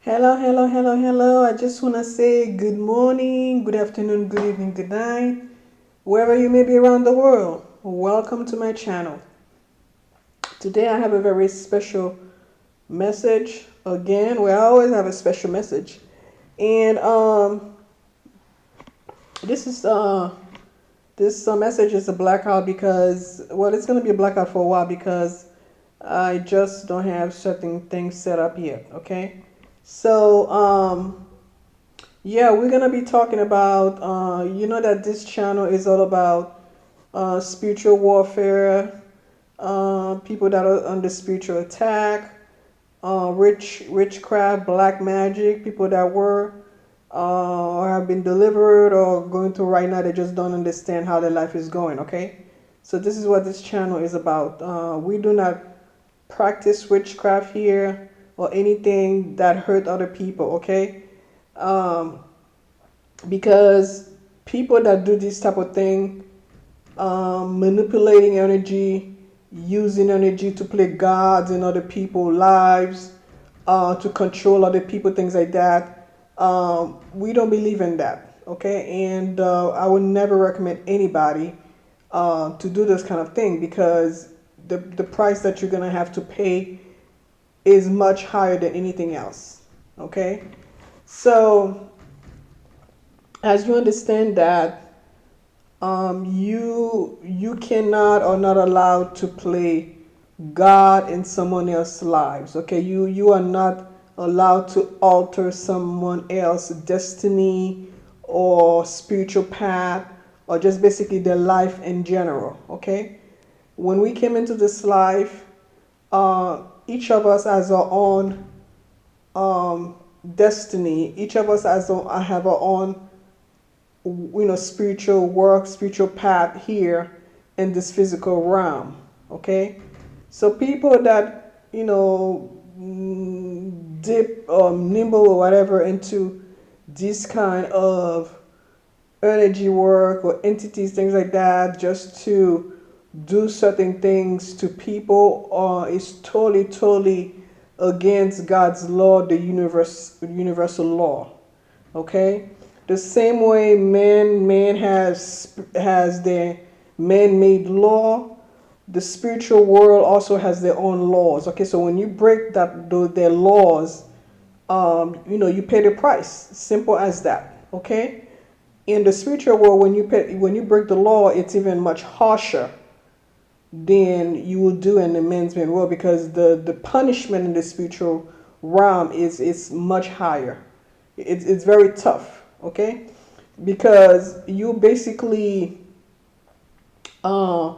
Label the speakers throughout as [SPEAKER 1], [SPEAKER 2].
[SPEAKER 1] Hello, hello, hello, hello. I just want to say good morning, good afternoon, good evening, good night, wherever you may be around the world. Welcome to my channel. Today I have a very special message. Again, we always have a special message. And this is this message is a blackout because it's going to be a blackout for a while because I just don't have certain things set up yet, okay? So, yeah, we're gonna be talking about, that this channel is all about spiritual warfare, people that are under spiritual attack, witchcraft, black magic, people that were or have been delivered or going through right now. They just don't understand how their life is going. Okay, so this is what this channel is about. We do not practice witchcraft here or anything that hurt other people. Okay, um, because people that do this type of thing, manipulating energy, using energy to play gods in other people's lives, to control other people, things like that. We don't believe in that, okay? And I would never recommend anybody to do this kind of thing because the price that you're gonna have to pay is much higher than anything else, okay? So as you understand that, you cannot or not allowed to play God in someone else's lives. Okay, you are not allowed to alter someone else's destiny or spiritual path or just basically their life in general. Okay, when we came into this life, each of us has our own destiny. Each of us have our own spiritual work, spiritual path here in this physical realm. Okay, so people that dip or nimble or whatever into this kind of energy work or entities, things like that, just to do certain things to people, is totally against God's law, the universal law. Okay, the same way man has their man-made law, the spiritual world also has their own laws. Okay, so when you break their laws, you pay the price. Simple as that. Okay, in the spiritual world, when you break the law, it's even much harsher than you will do in the man's world because the punishment in the spiritual realm is much higher. It's very tough. Okay, because you basically uh,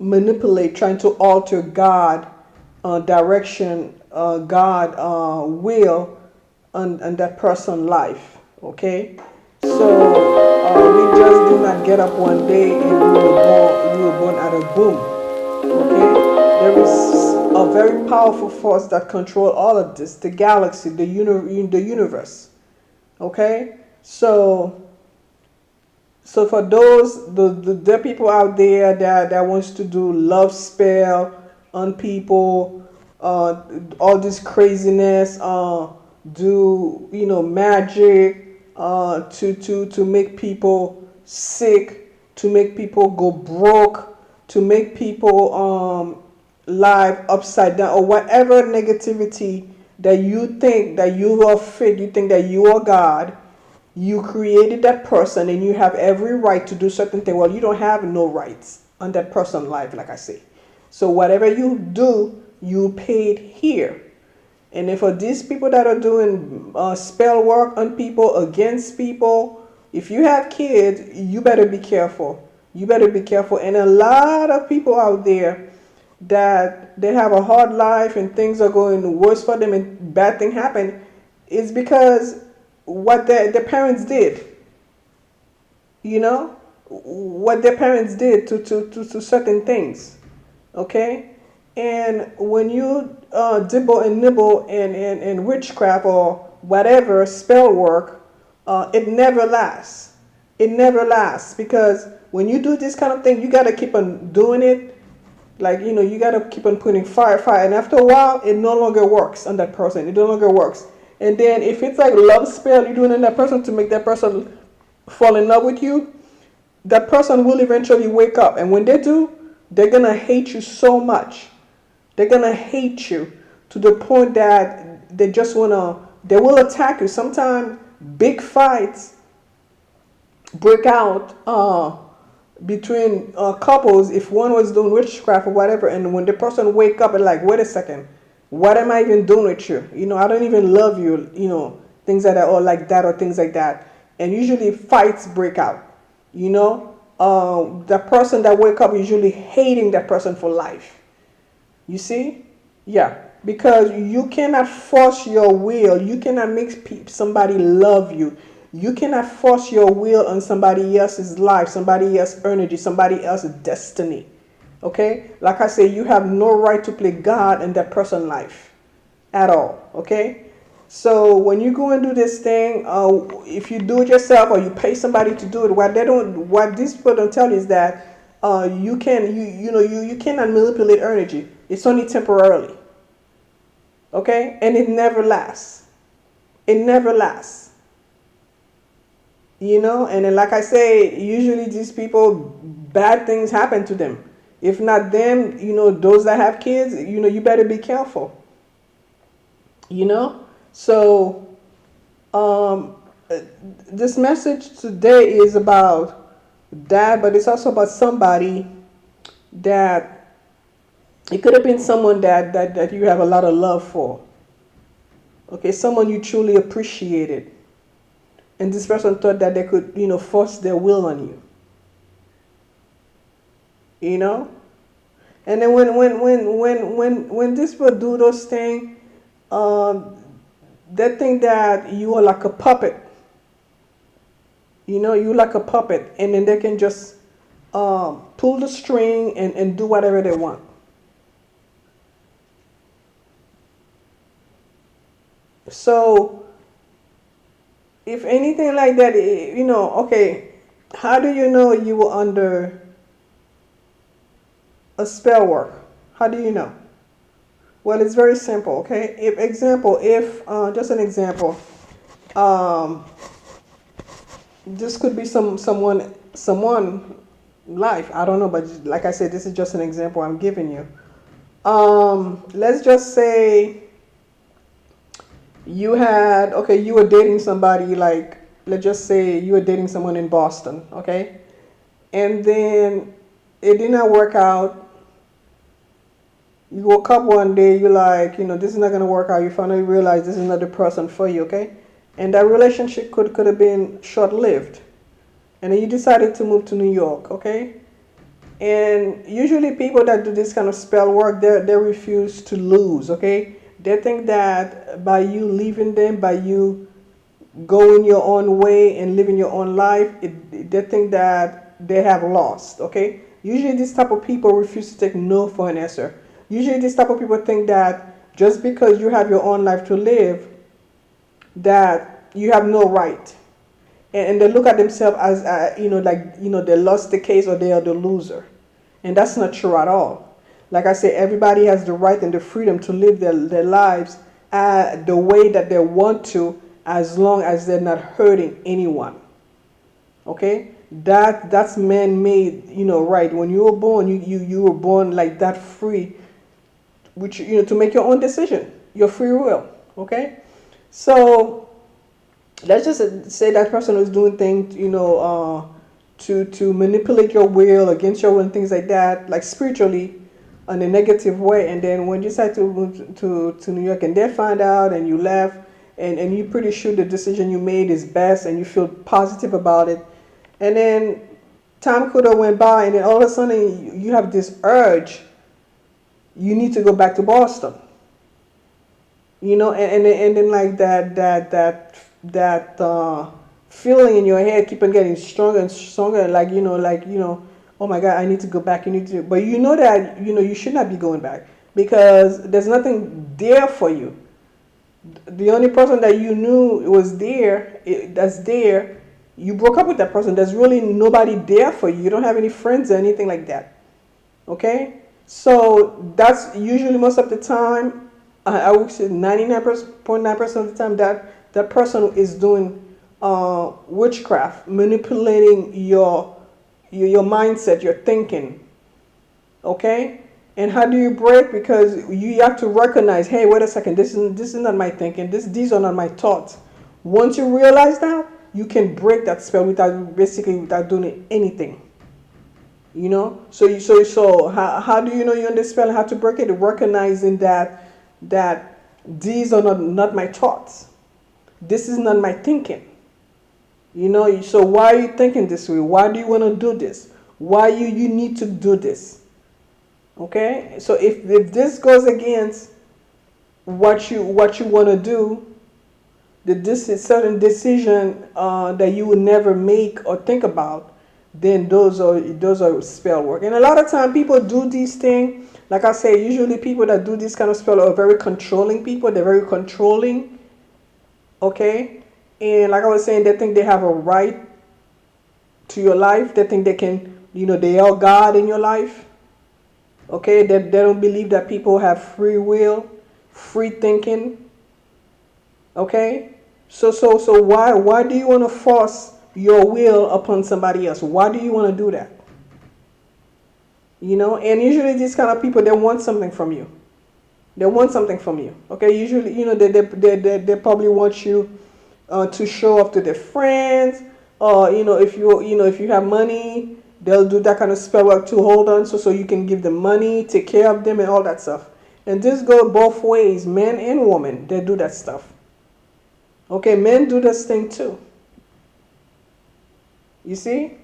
[SPEAKER 1] manipulate, trying to alter God direction, God will on that person's life. Okay, so we just do not get up one day and we were born out of boom. Okay, there is a very powerful force that control all of this, the galaxy, the universe. Okay, so for those the people out there that wants to do love spell on people, all this craziness, do magic, to make people sick, to make people go broke, to make people live upside down, or whatever negativity that you think that you are fit, you think that you are God, you created that person and you have every right to do certain things. Well, you don't have no rights on that person's life, like I say. So whatever you do, you paid here. And if for these people that are doing spell work on people, against people, if you have kids, you better be careful. You better be careful. And a lot of people out there that they have a hard life and things are going worse for them and bad things happen, is because what their parents did, what their parents did to certain things. Okay, and when you dibble and nibble in witchcraft or whatever spell work, it never lasts. It never lasts because when you do this kind of thing, you got to keep on doing it. Like, you got to keep on putting fire, and after a while, it no longer works on that person. It no longer works. And then if it's like love spell you're doing on that person to make that person fall in love with you, that person will eventually wake up. And when they do, they're gonna hate you so much. They're gonna hate you to the point that they will attack you. Sometimes big fights break out between couples if one was doing witchcraft or whatever, and when the person wake up and like, wait a second, what am I even doing with you? I don't even love you. Things like that, or like that, or things like that. And usually fights break out. The person that wake up usually hating that person for life. You see? Yeah. Because you cannot force your will. You cannot make somebody love you. You cannot force your will on somebody else's life, somebody else's energy, somebody else's destiny. Okay? Like I say, you have no right to play God in that person's life at all. Okay? So when you go and do this thing, if you do it yourself or you pay somebody to do it, what these people don't tell you is that you cannot manipulate energy. It's only temporarily. Okay? And it never lasts. It never lasts. And then like I say, usually these people, bad things happen to them. If not them, those that have kids, you better be careful. So this message today is about that, but it's also about somebody that it could have been someone that you have a lot of love for. Okay, someone you truly appreciated. And this person thought that they could, force their will on you. And then when these people do those things, they think that you are like a puppet. You're like a puppet, and then they can just pull the string and do whatever they want. So if anything like that, okay, how do you know you were under a spell work? How do you know? Well, it's very simple, okay? Just an example, this could be someone life, I don't know, but like I said, this is just an example I'm giving you. Let's just say you were dating somebody, like, let's just say you were dating someone in Boston, okay? And then it did not work out. You woke up one day, you're like, this is not going to work out. You finally realize this is not the person for you, okay? And that relationship could have been short-lived. And then you decided to move to New York, okay? And usually people that do this kind of spell work, they refuse to lose, okay? They think that by you leaving them, by you going your own way and living your own life, they think that they have lost, okay? Usually this type of people refuse to take no for an answer. Usually this type of people think that just because you have your own life to live, that you have no right. And they look at themselves as, they lost the case or they are the loser. And that's not true at all. Like I say, everybody has the right and the freedom to live their lives the way that they want to, as long as they're not hurting anyone. Okay? That's man-made, right. When you were born, you were born like that, free, which, to make your own decision, your free will. Okay? So let's just say that person was doing things, to manipulate your will, against your will, and things like that, like spiritually, in a negative way. And then when you decide to move to New York and they find out and you left, and you're pretty sure the decision you made is best and you feel positive about it, and then time could have went by, and then all of a sudden you have this urge, you need to go back to Boston, and then like that feeling in your head keep on getting stronger and stronger, oh my God, I need to go back. But you know that you should not be going back, because there's nothing there for you. The only person that you knew was there, you broke up with that person. There's really nobody there for you. You don't have any friends or anything like that. Okay? So that's usually most of the time I would say 99.9% of the time that person is doing witchcraft, manipulating your mindset, your thinking. Okay, and how do you break? Because you have to recognize, hey, wait a second, this is not my thinking. These are not my thoughts. Once you realize that, you can break that spell without basically without doing anything. You know, so how do you know you're under spell and how to break it? Recognizing that these are not my thoughts. This is not my thinking. You know, so why are you thinking this way? Why do you want to do this? Why you need to do this? Okay, so if this goes against what you want to do, this is certain decision that you would never make or think about, then those are spell work. And a lot of time people do these things. Like I say, usually people that do this kind of spell are very controlling people. They're very controlling. Okay, and like I was saying, they think they have a right to your life. They think they can, they are God in your life. Okay, they don't believe that people have free will, free thinking. Okay, so why do you want to force your will upon somebody else? Why do you want to do that? And usually these kind of people, they want something from you. They want something from you. Okay, usually they probably want you to show off to their friends, or if you have money, they'll do that kind of spell work to hold on, so you can give them money, take care of them, and all that stuff. And this goes both ways, men and women. They do that stuff. Okay, men do this thing too. You see?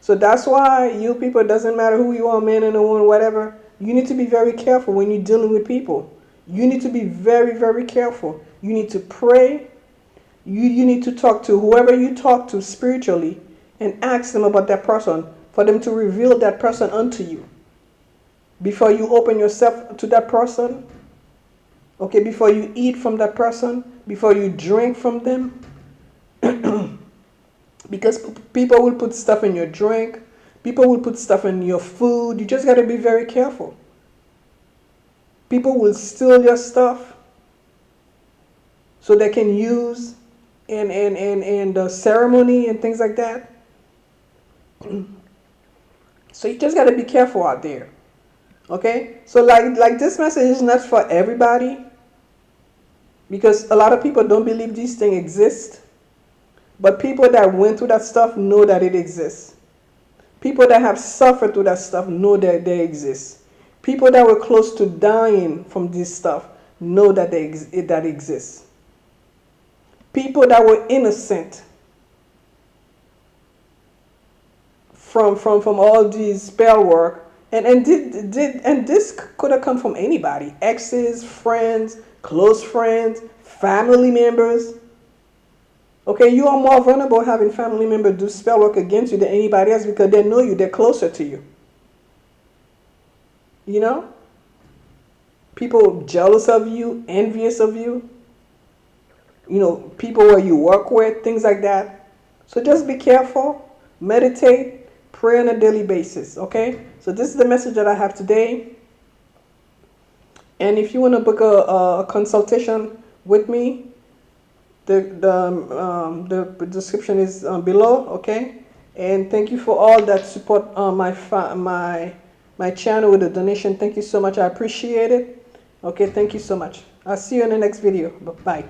[SPEAKER 1] So that's why you people, it doesn't matter who you are, man and a woman, whatever, you need to be very careful when you're dealing with people. You need to be very, very careful. You need to pray. You need to talk to whoever you talk to spiritually and ask them about that person for them to reveal that person unto you. Before you open yourself to that person, okay, before you eat from that person, before you drink from them, because people will put stuff in your drink, people will put stuff in your food. You just got to be very careful. People will steal your stuff so they can use in the ceremony and things like that. So you just got to be careful out there. Okay, so like this message is not for everybody, because a lot of people don't believe these things exist. But people that went through that stuff know that it exists. People that have suffered through that stuff know that they exist. People that were close to dying from this stuff know that that exists. People that were innocent from all these spell work, and this could have come from anybody: exes, friends, close friends, family members. Okay, you are more vulnerable having family members do spell work against you than anybody else, because they know you, they're closer to you. You know? People jealous of you, envious of you. People where you work with, things like that. So just be careful, meditate, pray on a daily basis, okay? So this is the message that I have today. And if you want to book a consultation with me, the description is below, okay? And thank you for all that support my channel with a donation. Thank you so much. I appreciate it. Okay, thank you so much. I'll see you in the next video. Bye.